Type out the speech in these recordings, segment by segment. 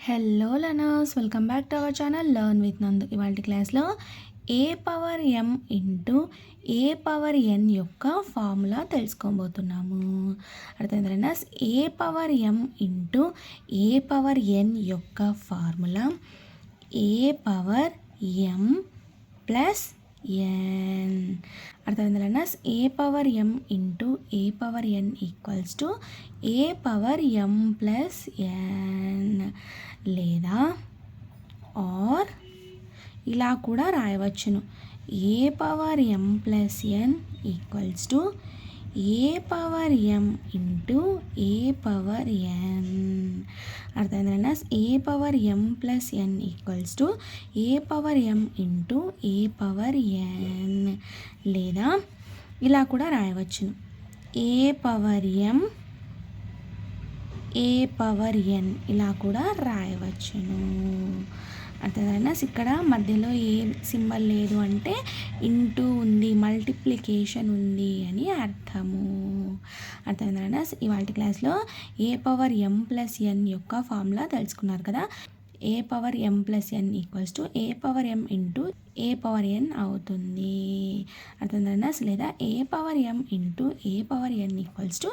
Hello learners, welcome back to our channel learn with Nandu. ఇవాళ క్లాస్లో A power M into A power N యొక్క formula తెలుసుకోబోతున్నాము. అర్థమైంది learners. A power M into A power N యొక్క formula A power M plus N. అర్థమైంది learners. A power M into A power N equals to A power M plus N, లేదా or ఇలా కూడా రాయవచ్చును. A power M plus N equals to A power M into A power N. అర్థమైంది. A power M plus N equals to A power M into A power N, లేదా ఇలా కూడా రాయవచ్చును. A power M A power ఎన్ ఇలా కూడా రాయవచ్చును. అర్థమైందా? ఇక్కడ మధ్యలో ఏ సింబల్ లేదు అంటే ఇంటూ ఉంది, మల్టిప్లికేషన్ ఉంది అని అర్థము. అర్థమైందా? ఇవాళ క్లాస్లో ఏ పవర్ ఎం ప్లస్ ఎన్ యొక్క ఫార్ములా తెలుసుకున్నారు కదా. A power M plus N equals to A power M into A power N అవుతుంది. అర్థమైందా? లేదా A power M into A power N equals to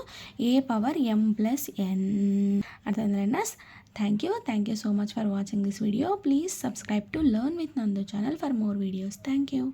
A power M plus N. అర్థమైందా? Thank you so much for watching this video. Please subscribe to Learn with Nandu channel for more videos. Thank you.